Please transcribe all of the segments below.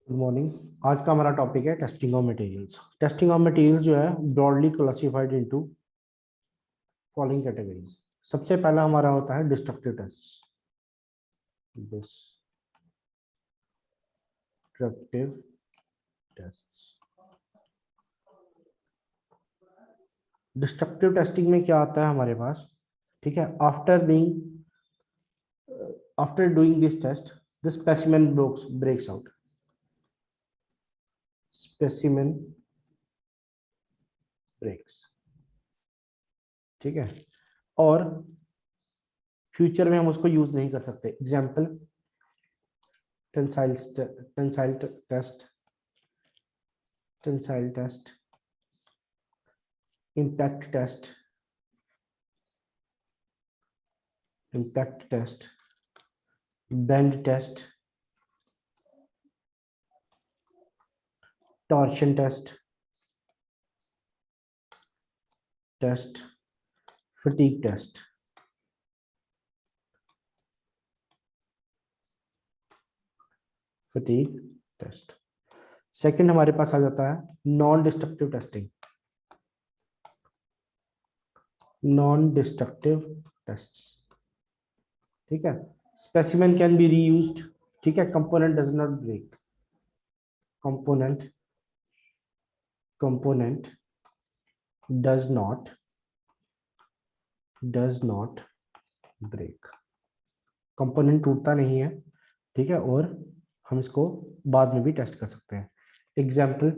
Good morning. आज का हमारा टॉपिक है testing of materials. Testing of materials जो है broadly classified into following categories. सबसे पहला हमारा होता है destructive test. Destructive test. Destructive testing में क्या आता है हमारे पास? ठीक है, after doing this test the specimen breaks out. Specimen breaks, ठीक है। और फ्यूचर में हम उसको यूज नहीं कर सकते। Example tensile test, tensile test, impact test, bend test, torsion test, fatigue test। Fatigue test. Second हमारे पास आ जाता है non destructive testing. Non destructive tests, ठीक है। स्पेसिमेन कैन बी रीयूज्ड, ठीक है। Component does not break, component does not break. Component टूटता नहीं है, ठीक है। और हम इसको बाद में भी टेस्ट कर सकते हैं। एग्जाम्पल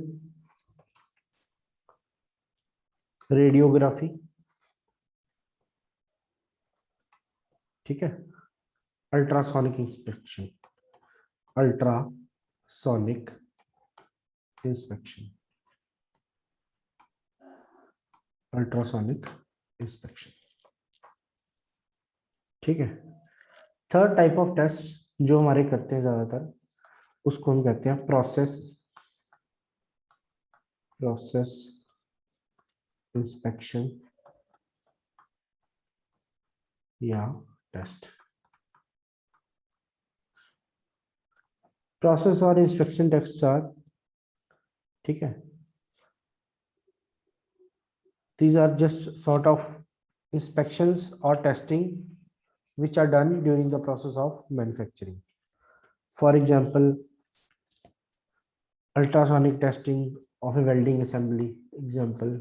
रेडियोग्राफी, ठीक है। Ultrasonic inspection, ultrasonic inspection, ultrasonic inspection, ठीक है। थर्ड टाइप ऑफ टेस्ट जो हमारे करते हैं ज्यादातर, उसको हम कहते हैं प्रोसेस इंस्पेक्शन या टेस्ट। प्रोसेस और इंस्पेक्शन टेस्ट आर, ठीक है, these are just sort of inspections or testing which are done during the process of manufacturing. For example, ultrasonic testing of a welding assembly. Example,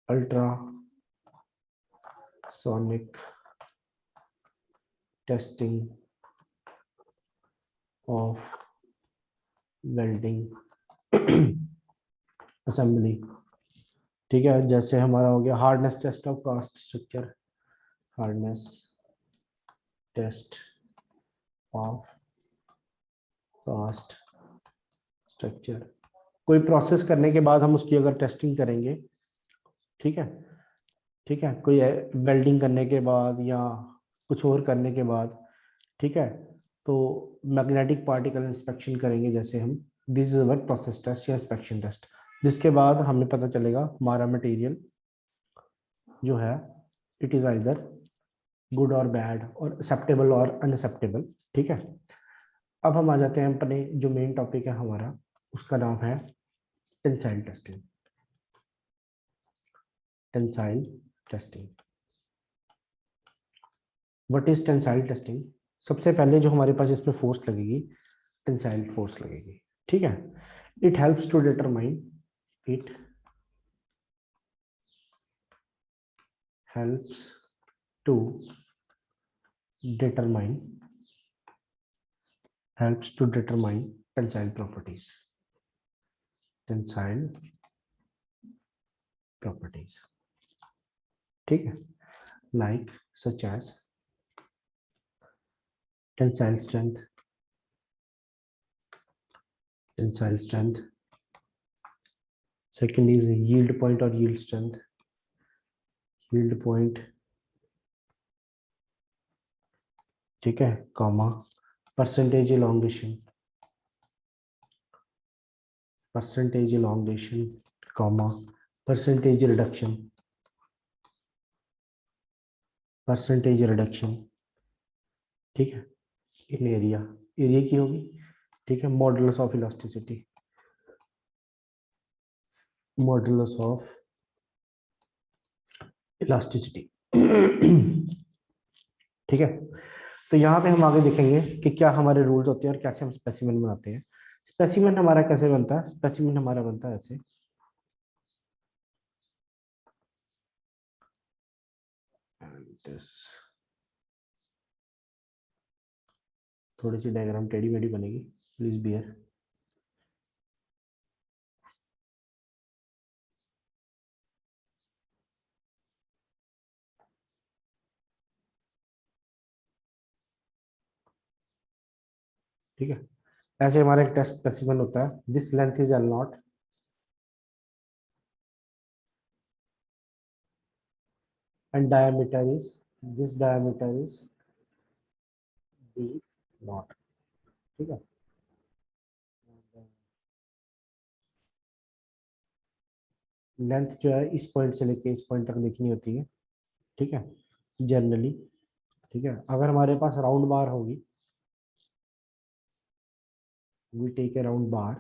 ultrasonic testing of welding assembly, ठीक है। जैसे हमारा हो गया hardness test of cast structure, hardness test of cast structure. कोई process करने के बाद हम उसकी अगर टेस्टिंग करेंगे, ठीक है, ठीक है, कोई वेल्डिंग करने के बाद या कुछ और करने के बाद, ठीक है, तो मैग्नेटिक पार्टिकल इंस्पेक्शन करेंगे जैसे हम। This is our process test या इंस्पेक्शन टेस्ट, जिसके बाद हमें पता चलेगा हमारा मटेरियल जो है इट इज आइदर गुड और बैड और एक्सेप्टेबल और अनएक्सेप्टेबल, ठीक है। अब हम आ जाते हैं अपने जो मेन टॉपिक है हमारा, उसका नाम है tensile testing. Tensile testing, what is tensile testing? सबसे पहले जो हमारे पास इसमें फोर्स लगेगी, टेंसाइल फोर्स लगेगी, ठीक है। It helps to determine, it helps to determine tensile properties, tensile properties, ठीक है। Like such as tensile strength, second is yield point और यील्ड स्ट्रेंथ, यील्ड पॉइंट, ठीक है, comma percentage elongation, comma percentage reduction, ठीक है। In area की होगी, ठीक है, modulus of elasticity, modulus of elasticity. ठीक है, तो यहाँ पे हम आगे देखेंगे कि क्या हमारे रूल्स होते हैं और कैसे हम स्पेसिमेन बनाते हैं। स्पेसिमेन हमारा कैसे बनता है, स्पेसिमेन हमारा बनता है ऐसे, थोड़ी सी डायग्राम टेढ़ी मेढ़ी बनेगी, प्लीज बियर। ठीक है, ऐसे हमारा एक टेस्ट स्पेसिमेन होता है, this length is L not and diameter is, this diameter is D not. ठीक है, लेंथ जो है इस पॉइंट से लेके इस पॉइंट तक लिखनी होती है। ठीक है, जनरली। ठीक है, अगर हमारे पास राउंड बार होगी, we take a round bar,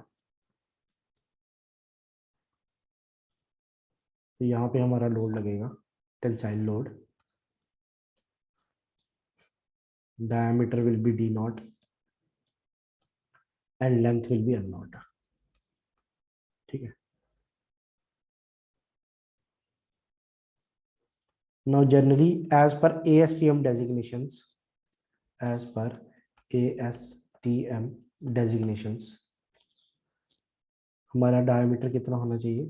तो यहाँ पे हमारा लोड लगेगा, tensile load, diameter will be D nought and length will be L nought. ठीक है, now generally as per ASTM designations, as per ASTM designations, हमारा diameter कितना होना चाहिए।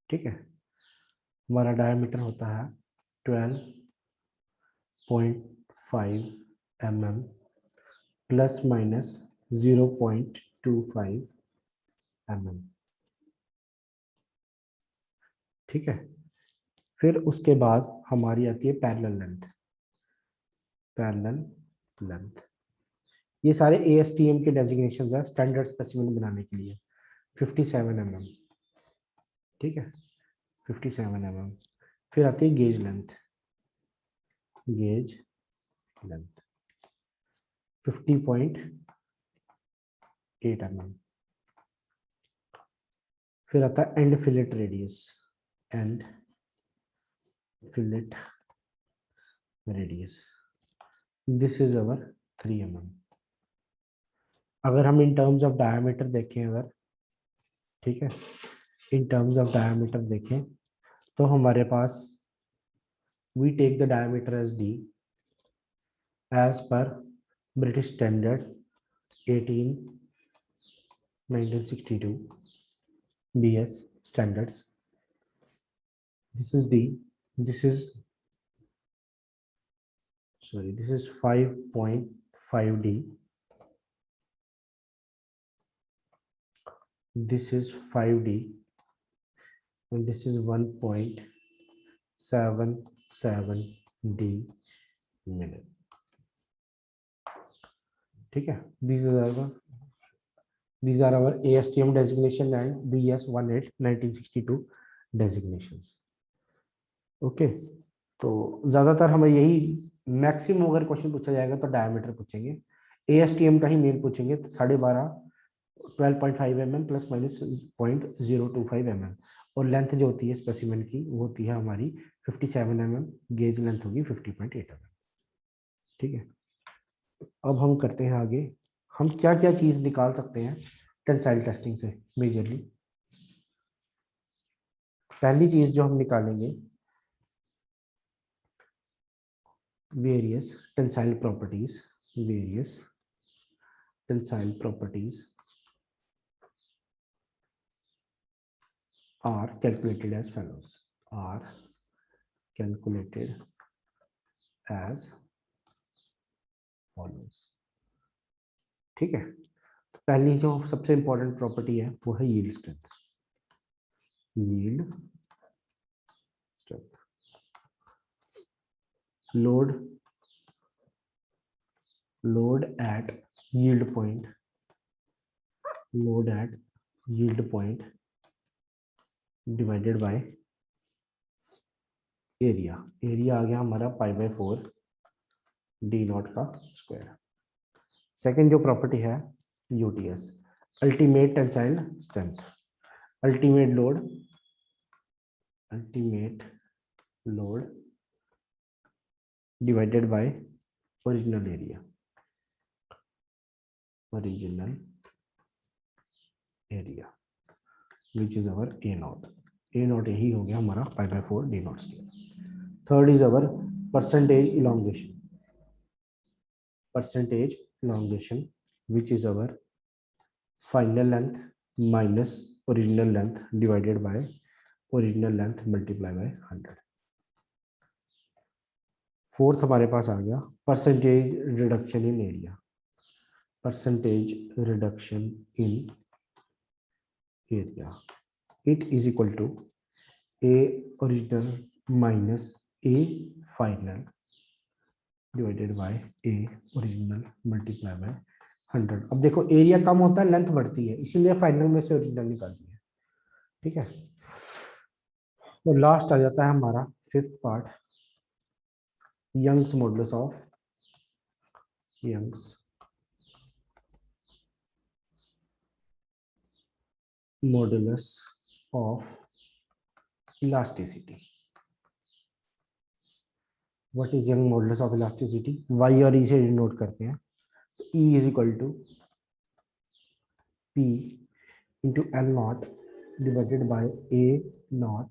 ठीक है, हमारा डायमीटर होता है 12.5 mm प्लस माइनस 0.25 mm। ठीक है, फिर उसके बाद हमारी आती है पैरेलल लेंथ, पैरेलल लेंथ। ये सारे ASTM के डेजिग्नेशंस है स्टैंडर्ड स्पेसिमेन बनाने के लिए। 57 mm। ठीक है, 57 mm। फिर आती है gauge length, gauge length 50.8 mm। फिर आता है and fillet radius, and fillet radius, this is our 3 mm। अगर हम इन टर्म्स ऑफ डायमीटर देखें, अगर, ठीक है, इन टर्म्स ऑफ डायमीटर देखें तो हमारे पास we take the diameter as d as per British Standard 1962 BS standards. This is d, this is, sorry, this is 5.5d, this is 5d, and this is 1.77d minute. ठीक है, these are our ASTM designation and BS 18 1962 designations. Okay, तो ज्यादातर हमें यही maximum अगर question पूछा जाएगा तो डायमीटर पूछेंगे, ASTM का ही मेन पूछेंगे, तो 12.5 12.5 mm प्लस माइनस 0.025 mm। और लेंथ जो होती है स्पेसिमेन की वो होती है हमारी 57 mm, गेज लेंथ होगी 50.8 mm। ठीक है, अब हम करते हैं आगे, हम क्या क्या चीज निकाल सकते हैं टेंसाइल टेस्टिंग से मेजरली। पहली चीज जो हम निकालेंगे, various tensile properties, various tensile properties are calculated as follows, are calculated as follows। ठीक है, तो पहली जो सबसे इंपॉर्टेंट प्रॉपर्टी है वो है yield strength, yield strength, load, load at yield point, load at yield point divided by area, area आ गया हमारा पाई बाय 4 डी नॉट का स्क्वायर। सेकंड जो प्रॉपर्टी है UTS, ultimate tensile strength, ultimate load, ultimate load divided by original area, original area which is our A naught, A naught यही हो गया हमारा pi by 4 D naught square. Third is our percentage elongation, percentage elongation which is our final length minus original length divided by original length multiply by 100। Fourth हमारे पास आ गया percentage reduction in area, percentage reduction in area, it is equal to A original minus A final divided by A original multiply by 100। अब देखो area कम होता है length बढ़ती है, इसीलिए फाइनल में से ओरिजिनल निकाल दिया। ठीक है, तो लास्ट आ जाता है हमारा fifth part, Young's modulus of, Young's modulus of elasticity. What is Young modulus of elasticity, Y और ई से डिनोट करते हैं। E is equal to P into L naught divided by A naught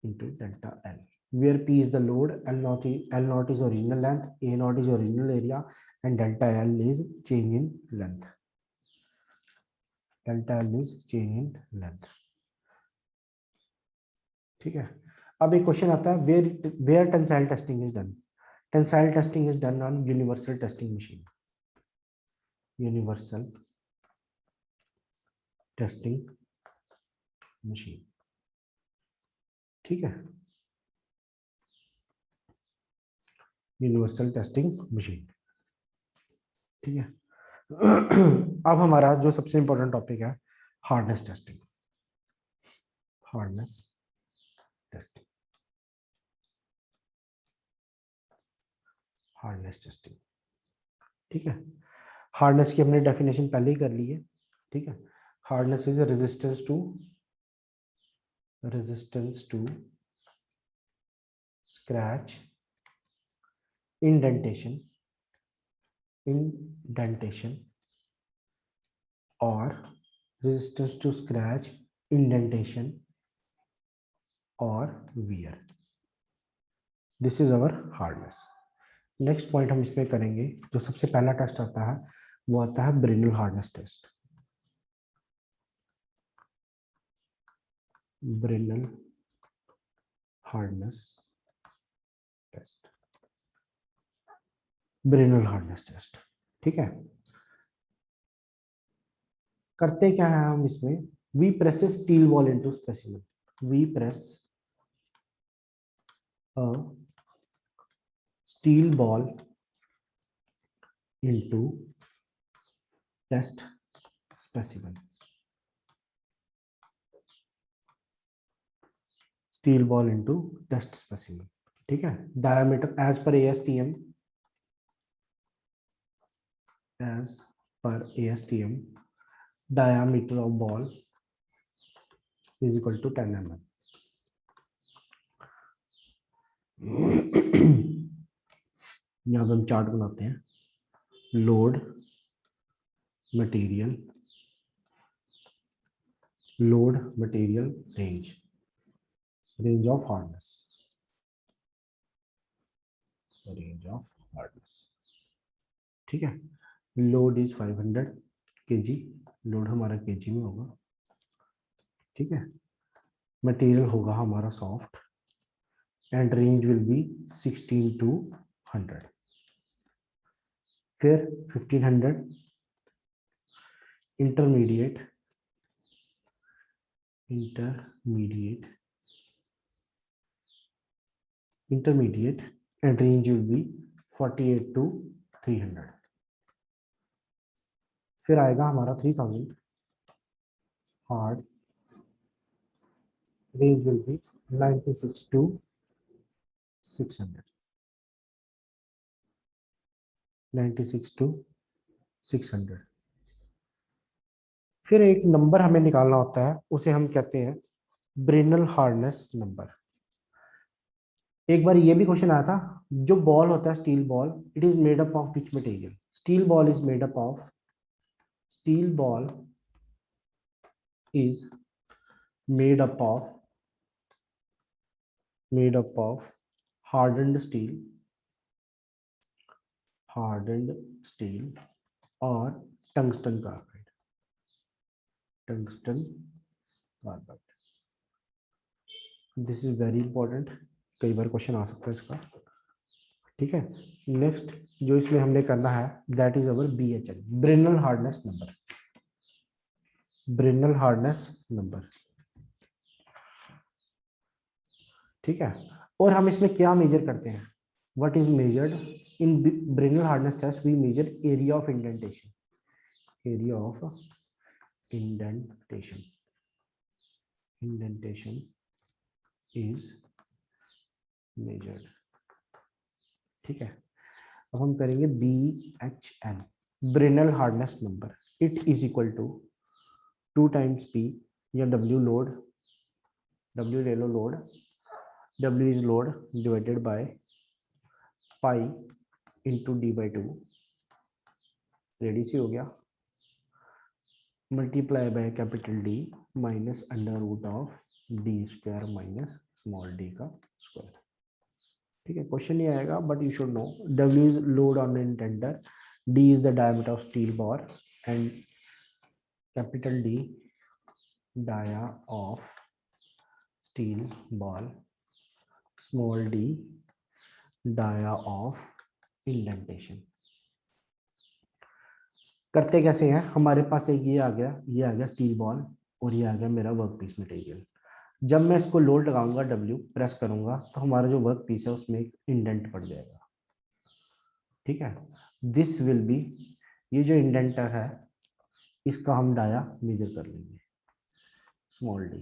into delta L, where P is the load, L naught is original length, A naught is original area, and delta L is change in length. Delta L is change in length. ठीक है, अब एक question आता है where tensile testing is done. Tensile testing is done on universal testing machine. Universal testing machine. ठीक है, universal testing machine. ठीक है, अब हमारा जो सबसे इंपॉर्टेंट टॉपिक है hardness testing, hardness testing, hardness testing. ठीक है, हार्डनेस की हमने डेफिनेशन पहले ही कर ली है। ठीक है, hardness is resistance to scratch, indentation और resistance to scratch, indentation और wear. This is our hardness. Next point हम इसमें करेंगे, जो सबसे पहला टेस्ट आता है वो आता है Brinell hardness test. Brinell hardness test, Brinell hardness test. ठीक है, करते क्या है हम इसमें, we press steel ball into specimen, we press a steel ball into test specimen, steel ball into test specimen। ठीक है, diameter as per ASTM diameter of ball is equal to 10 mm। यहाँ पे हम चार्ट बनाते हैं, load material range of hardness, ठीक है, load is 500 kg, load हमारा kg में होगा। ठीक है, मटेरियल होगा हमारा soft and range will be 16 to 100। फिर 1500 intermediate and range will be 48 to 300। फिर आएगा हमारा 3000 hard, range will be 96 to 600। 96 to 600। फिर एक नंबर हमें निकालना होता है, उसे हम कहते हैं ब्रिनल हार्डनेस नंबर। एक बार ये भी क्वेश्चन आया था, जो बॉल होता है steel ball, it is made up of which material? Steel ball is made up of, steel ball is made up of hardened steel और tungsten carbide। This is very important, कई बार question आ सकता है इसका। ठीक है, नेक्स्ट जो इसमें हमने करना है that is our BHN, Brinell hardness number. Brinell hardness number, ठीक है। और हम इसमें क्या मेजर करते हैं? What is measured in Brinell hardness test? We measure area of indentation, area of indentation, indentation is measured. ठीक है, अब हम करेंगे BHN, Brinell hardness number. It is equal to 2 times P या W लोड, W ले लो load, W is load divided by pi into D/2, radius हो गया, multiply by capital D minus under root of D square minus small d का square. ठीक है, question नहीं आएगा but you should know. W is load on indenter, D is the diameter of steel bar and capital D dia of steel ball, small d dia of indentation। करते कैसे हैं? हमारे पास एक ये आ गया स्टील बॉल और ये आ गया मेरा वर्क पीस मटेरियल। जब मैं इसको लोड लगाऊंगा, W प्रेस करूंगा, तो हमारा जो वर्क पीस है उसमें एक इंडेंट पड़ जाएगा। ठीक है, दिस विल बी, ये जो इंडेंटर है इसका हम डाया मेजर कर लेंगे, स्मॉल d।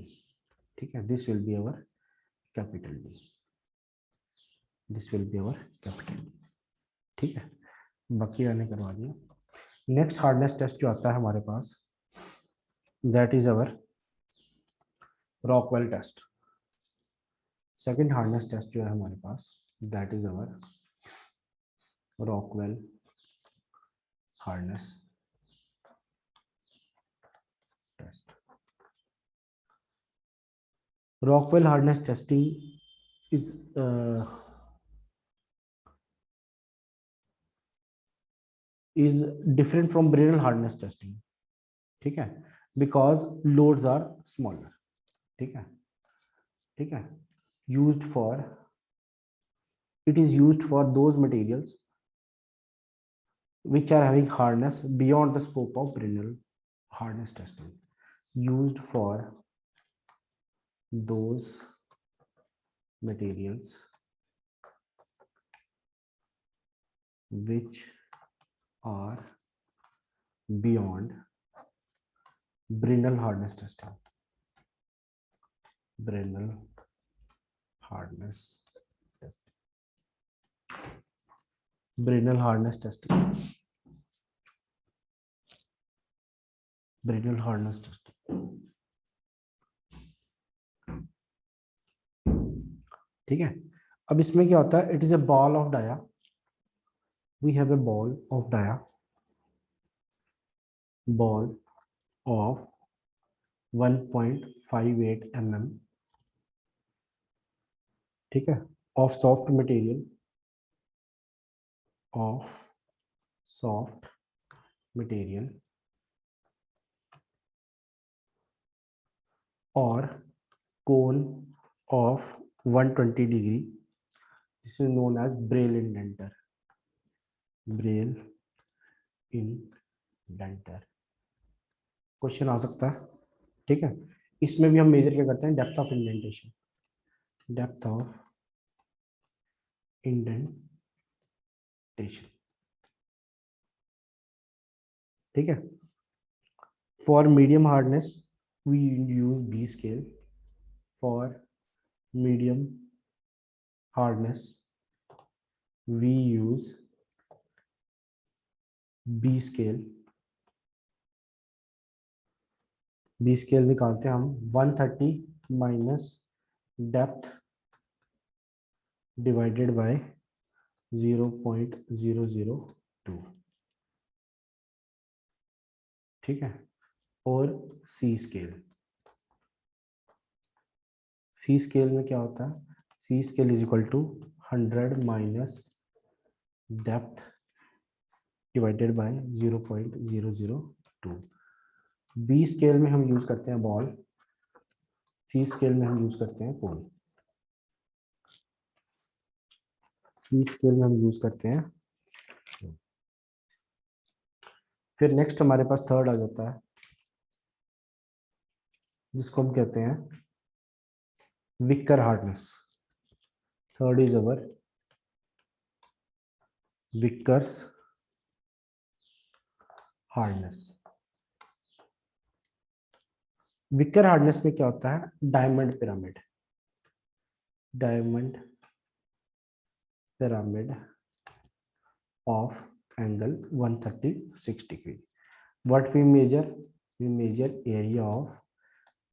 ठीक है, this will be our capital D, this will be our capital D। ठीक है, बाकी मैंने करवा दिया। नेक्स्ट हार्डनेस टेस्ट जो आता है हमारे पास that is our Rockwell test. Second hardness test जो है हमारे पास that is our Rockwell hardness test. Rockwell hardness testing is different from Brinell hardness testing। ठीक है, because loads are smaller। ठीक है, ठीक है, used for, it is used for those materials which are having hardness beyond the scope of Brinell hardness testing, used for those materials which are beyond Brinell hardness testing, Brinell hardness testing, Brinell hardness testing, Brinell hardness testing। ठीक है, अब इसमें क्या होता है? It is a ball of dia, we have a ball of dia, ball of 1.58 mm। ठीक है, of soft material, of soft material और cone of 120 degree, this is known as Brale indenter, Brale indenter. Question आ सकता है। ठीक है, इसमें भी हम मेजर क्या करते हैं? Depth of indentation, depth of indentation. ठीक है, for medium hardness we use B scale, for medium hardness we use B scale निकालते हैं हम 130 माइनस डेप्थ डिवाइडेड बाय 0.002, ठीक है। और सी स्केल में क्या होता है, C scale is equal to 100 minus depth divided by 0.002। B scale में हम यूज करते हैं बॉल, सी स्केल में हम यूज करते हैं पोल। सी स्केल में हम यूज करते हैं। फिर नेक्स्ट हमारे पास थर्ड आ जाता है, जिसको हम कहते हैं Vicker hardness. Third is our Vickers hardness. Vicker hardness में क्या होता है, diamond pyramid, diamond pyramid of angle 136 degree. What we measure? We measure area of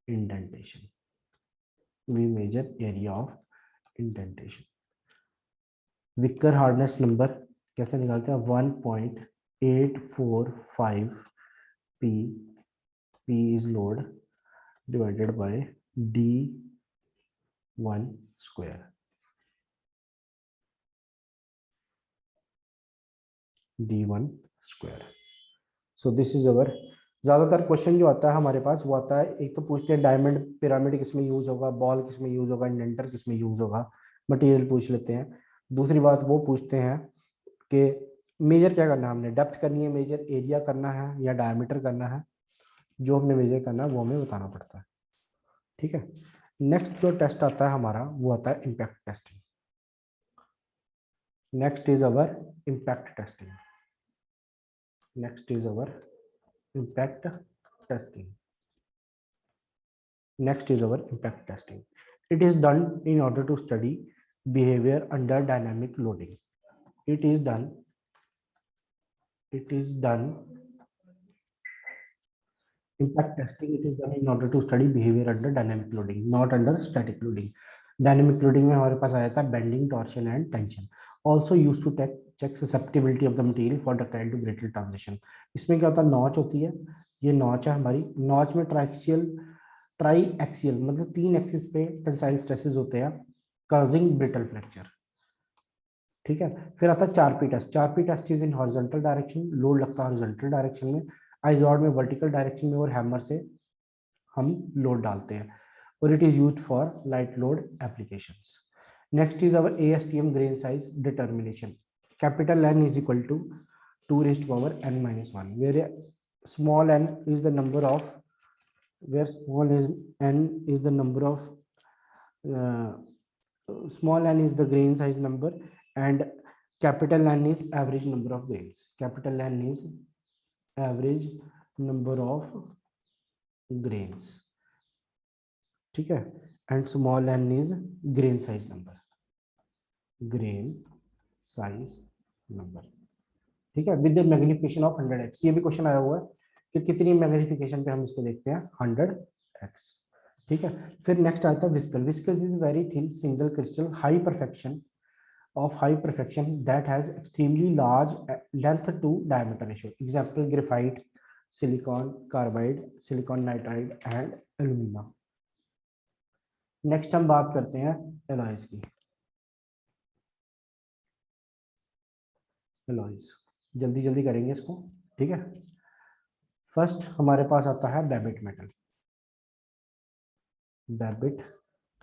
indentation. We measure area of indentation. Vicker hardness number कैसे निकालते हैं, 1.845 p, p is load divided by d1 square, d1 square. So this is अवर, ज्यादातर question जो आता है हमारे पास वो आता है, एक तो पूछते हैं डायमंड पिरामिड किस में यूज होगा, बॉल किस में यूज होगा, इंडेंटर किस में यूज होगा, मटेरियल पूछ लेते हैं। दूसरी बात वो पूछते हैं कि मेजर क्या करना है हमने, डेप्थ करनी है मेजर, एरिया करना है या डायमीटर करना है। जो हमने मेजर करना है वो हमें बताना पड़ता है, ठीक है। नेक्स्ट जो टेस्ट आता है हमारा वो आता है impact testing. Next is our impact testing. Next is our impact testing. Next is our impact testing. It is done in order to study behavior under dynamic loading. It is done impact testing, it is done in order to study behavior under dynamic loading, not under static loading. Dynamic loading में हमारे पास आया था bending, torsion and tension. Also used to check susceptibility of the material for ductile to brittle transition. इसमें क्या होता है, notch होती है, ये नॉच है हमारी, नॉच में ट्राई एक्सियल मतलब 3 एक्सिस पे टेंसाइल स्ट्रेसेस होते हैं causing brittle fracture, ठीक है। फिर आता है 4P test. 4P test is in horizontal direction, load लगता है हॉरिजॉन्टल डायरेक्शन में, आइजॉड में वर्टिकल डायरेक्शन में, और हैमर से हम लोड डालते हैं, और it is used for light load applications. Next is our ASTM grain size determination. Capital N is equal to 2⁻n-1, where small n is the number of, where small is n is the number of uh, small n is the grain size number and capital N is average number of grains. Capital N is average number of grains, ठीक है, and small n is grain size number, grain size number, ठीक है, with the magnification of 100x। ये भी question आया हुआ है कि कितनी मैग्निफिकेशन पे हम इसको देखते हैं, 100x, ठीक है। फिर नेक्स्ट आता है whisker. Whisker is very thin single crystal high perfection of high perfection that has extremely large length to diameter ratio. Example graphite, silicon carbide, silicon nitride and alumina. Next हम बात करते हैं alloys की। Alloys जल्दी जल्दी करेंगे इसको, ठीक है। फर्स्ट हमारे पास आता है Babbitt metal. Babbitt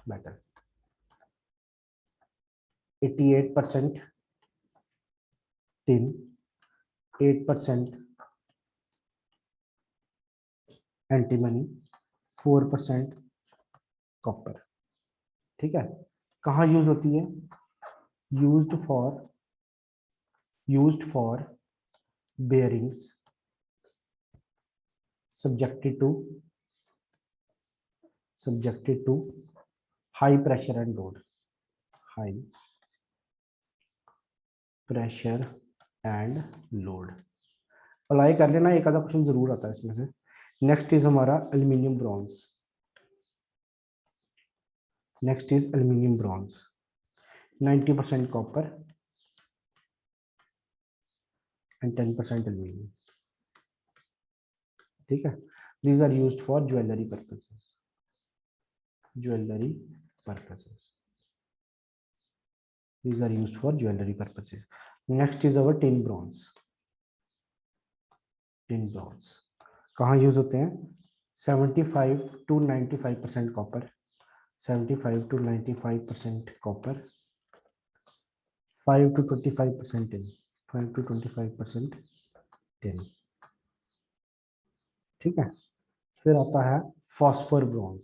metal 88% tin, 8% antimony, 4% copper, ठीक है। कहाँ यूज होती है, used for bearings subjected to high pressure and load, high pressure and load, apply कर लेना, एक आधा क्वेश्चन जरूर आता है इसमें से। नेक्स्ट इज हमारा aluminium bronze. Next is aluminium bronze, 90% copper and 10% aluminium. ठीक है, these are used for jewelry purposes, jewelry purposes, these are used for jewelry purposes. Next is our tin bronze। tin bronze कहाँ use होते हैं? 75 to 95% copper, 75 to 95% copper, 5 to 25% tin, 5 to 25% tin। ठीक है, फिर आता है phosphor bronze.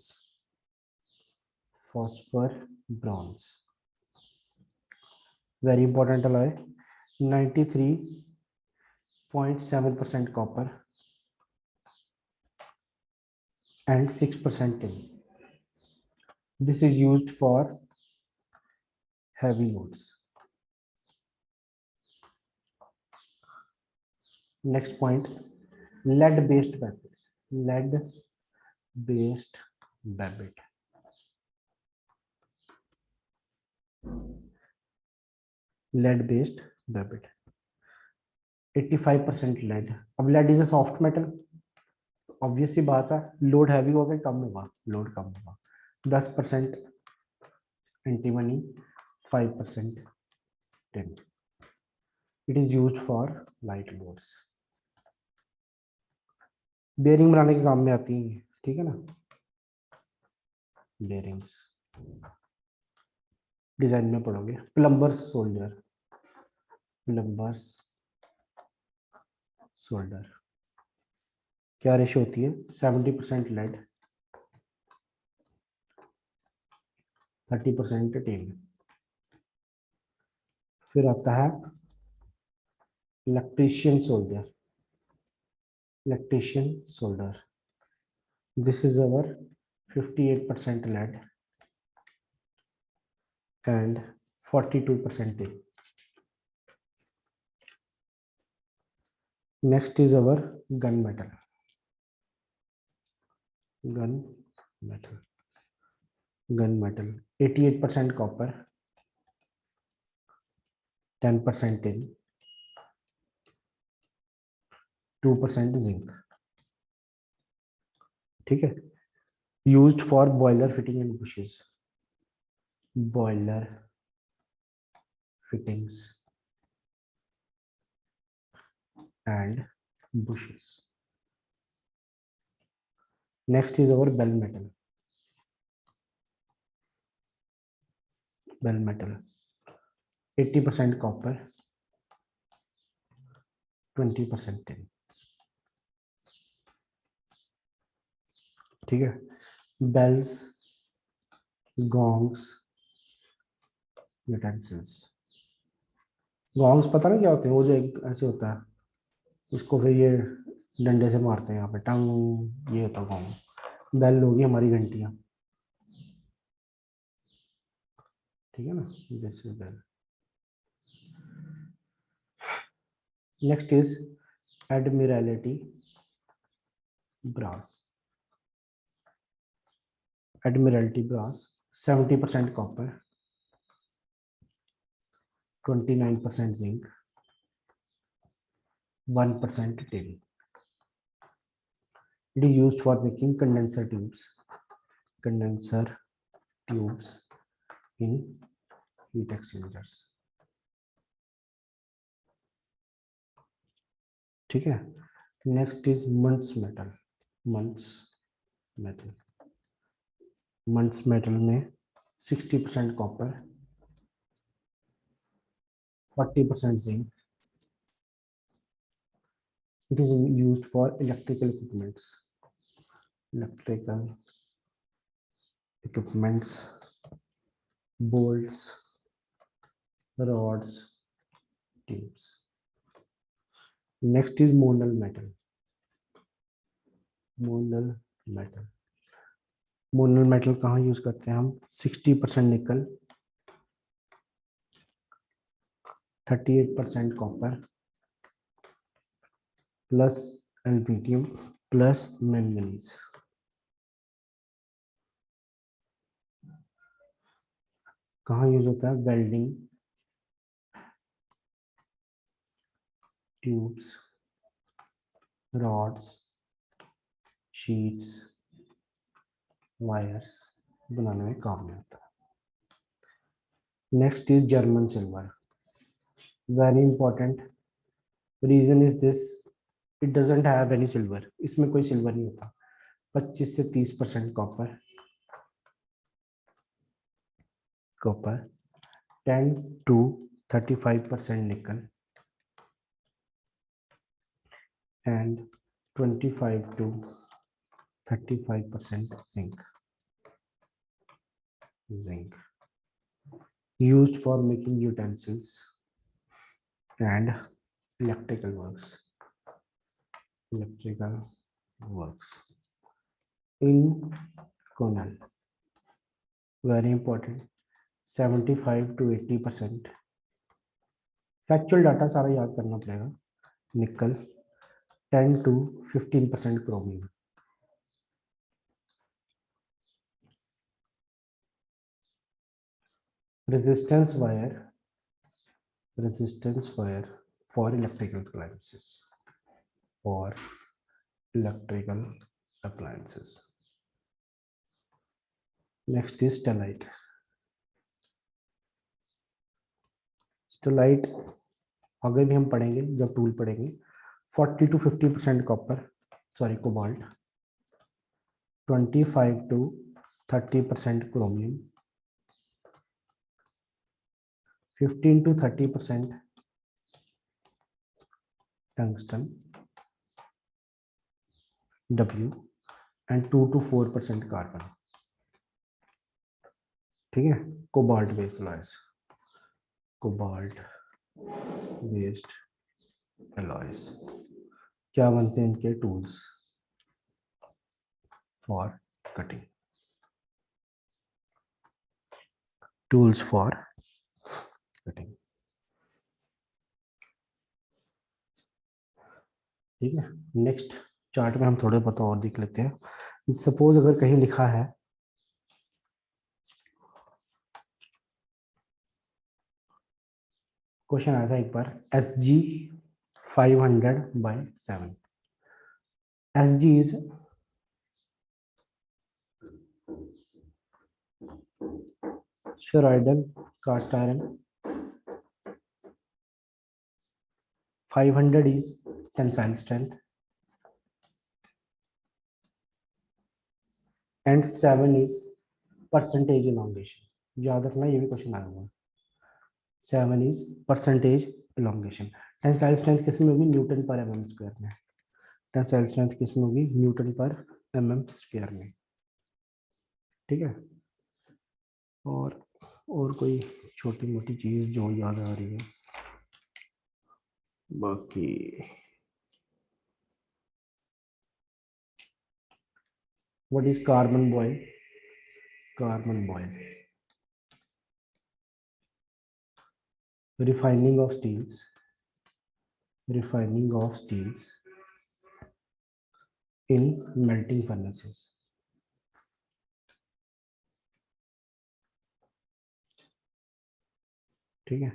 Phosphor bronze very important alloy, 93.7% copper and 6% tin. This is used for heavy loads. Next point, lead based babbitt, lead based babbitt, lead based babbitt, 85% lead। अब lead is a soft metal, obvious सी बात है, load heavy होगा कम होगा, load कम होगा। 10% antimony, 5% tin। It is used for light loads। Bearing बनाने के काम में आती है, ठीक है ना। बेयरिंग्स डिजाइन में पढ़ोगे। प्लम्बर्स सोल्डर, प्लम्बर्स सोल्डर क्या रेशो होती है? 70% लेड, 30% टिन। फिर आता है electrician solder, electrician solder. This is our 58% lead and 42% tin। Next is our gun metal, gun metal, gun metal, 88% copper, 10% tin, 2% zinc। ठीक है, used for boiler fitting and bushes, boiler fittings and bushes। Next is our bell metal, bell metal, 80% copper, 20% tin। ठीक है, bells, gongs, utensils। gongs पता नहीं क्या होते हैं? वो जो एक ऐसे होता है, इसको फिर ये डंडे से मारते हैं यहाँ पे, टंग, ये होता है गोंग। बेल होगी हमारी घंटियां, ठीक है ना, जैसे bell. Next is admiralty brass, admiralty brass, 70% copper, 29% zinc, 1% tin। It is used for making condenser tubes, condenser tubes in heat exchangers। ठीक है, next is Muntz metal, Muntz metal, Muntz metal में 60% copper, 40% zinc. It is used for electrical equipments, electrical equipments, bolts, rods, tubes। Next is monal metal, monal metal, monal metal कहाँ use करते हैं हम? 60% nickel, 38% copper, plus aluminium plus manganese. कहाँ use होता है? Welding, tubes, rods, sheets, wires बनाने में काम में आता है। Next is German silver, very important. Reason is this, it doesn't have any silver, इसमें कोई सिल्वर नहीं होता। 25 से 30% कॉपर, कॉपर 10 to 35% निकल and 25 to 35% zinc used for making utensils and electrical works in Cornell, very important, 75 to 80%। Factual data सारा याद करना पड़ेगा। निकल 10 to 15% chromium. resistance wire for electrical appliances. Next is stellite आगे भी हम पढ़ेंगे जब टूल पढ़ेंगे। 40 to 50% copper, sorry cobalt, 25 to 30% chromium, 15 to 30% tungsten W and 2 to 4% carbon. ठीक है, cobalt based alloys, cobalt based alloys क्या बनते हैं इनके? Tools for cutting, tools for cutting. ठीक है, नेक्स्ट चार्ट में हम थोड़े बहुत और देख लेते हैं। सपोज अगर कहीं लिखा है क्वेश्चन आया था एक बार, SG 500/7, SG is spheroidal cast iron, 500 is tensile strength and 7 is percentage elongation। याद रखना, ये भी क्वेश्चन आया हुआ है। 7 is percentage elongation। Tensile strength किस में होगी? न्यूटन पर एमएम स्क्वायर में। टेंसाइल स्ट्रेंथ किस में होगी? न्यूटन पर एमएम स्क्वायर में। ठीक है, और कोई छोटी मोटी चीज जो याद आ रही है? बाकी what is carbon boil? Carbon boil, refining of steels in melting furnaces। ठीक है,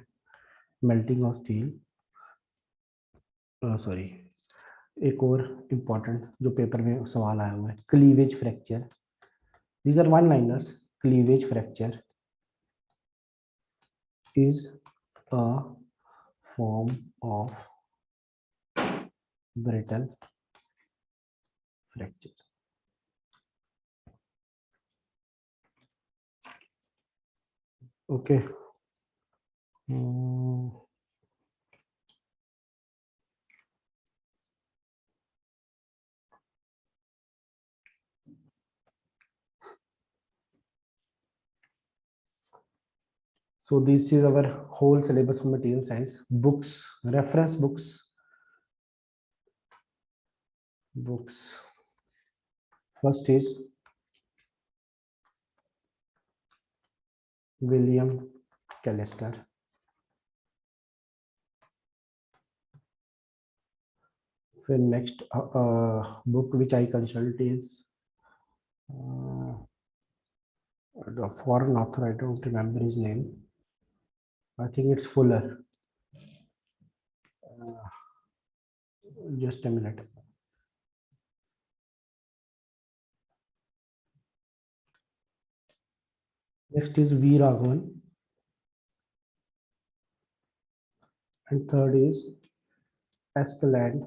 मेल्टिंग ऑफ स्टील, सॉरी एक और इम्पॉर्टेंट जो पेपर में सवाल आया हुआ है, cleavage fracture. These are one liners. Cleavage fracture is a form of brittle fracture। Okay, so this is our whole syllabus for material science books, reference books। First is William Callister, फिर next book which I consult is the foreign author. I don't remember his name. I think it's Fuller. Just a minute. Next is V. Raghavan. And third is Escalade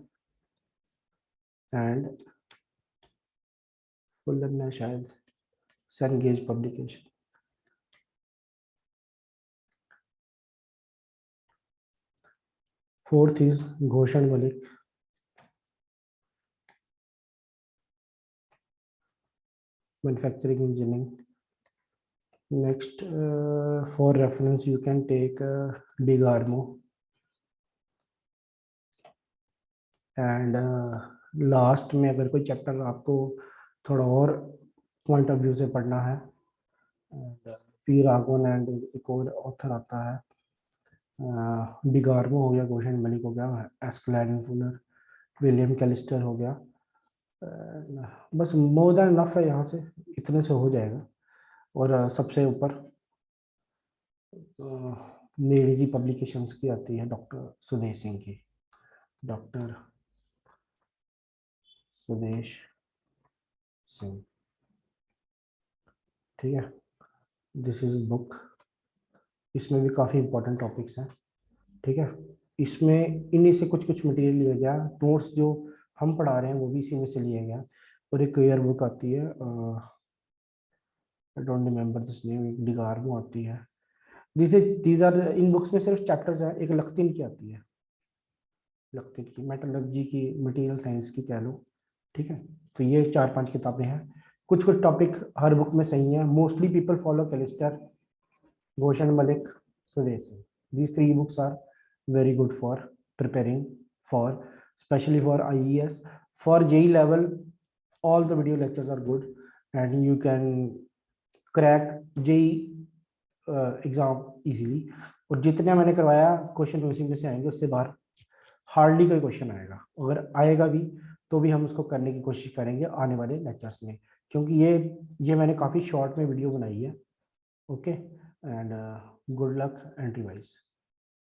and Fuller ने शायद Cengage publication. Fourth is Ghosh and Malik. Manufacturing engineering. Next, for reference, you can take DeGarmo. And last में अगर कोई chapter आपको थोड़ा और point of view से पढ़ना है, पी राघवन एंड एक और ऑथर आता है, डिगार्मो हो गया, गोशन मलिक हो गया, एस्क्लैड फुलर, विलियम कैलिस्टर हो गया, बस मोर देन इनफ है, यहाँ से इतने से हो जाएगा। और सबसे ऊपर नेडीजी पब्लिकेशंस की आती है डॉक्टर सुदेश सिंह की, डॉक्टर सुदेश सिंह, ठीक है। दिस इज बुक, इसमें भी काफ़ी इंपॉर्टेंट टॉपिक्स हैं, ठीक है। इसमें इन्हीं से कुछ कुछ मटेरियल लिया गया, नोट्स जो हम पढ़ा रहे हैं वो भी इसी में से लिया गया। और एक क्लियर बुक आती है, I don't remember this name, एक डिगार्मो आती है। दीज आर इन बुक्स में सिर्फ चैप्टर्स हैं। एक लख्तिन की आती है, लख्तिन की मेटलर्जी की, मटेरियल साइंस की कह लो, ठीक है। तो ये 4-5 किताबें हैं। कुछ कुछ टॉपिक हर बुक में सही है। Mostly people follow Callister, Ghosh and Malik, Sudesh. These 3 books are very good for preparing for, especially for IES. For JEE level, all the video lectures are good, and you can crack JEE exam easily. और जितने मैंने करवाया question उसी में से आएंगे, उससे बाहर हार्डली कोई क्वेश्चन आएगा। अगर आएगा भी तो भी हम उसको करने की कोशिश करेंगे आने वाले लेक्चर्स में, क्योंकि ये मैंने काफ़ी शॉर्ट में वीडियो बनाई है। Okay, and good luck and revise.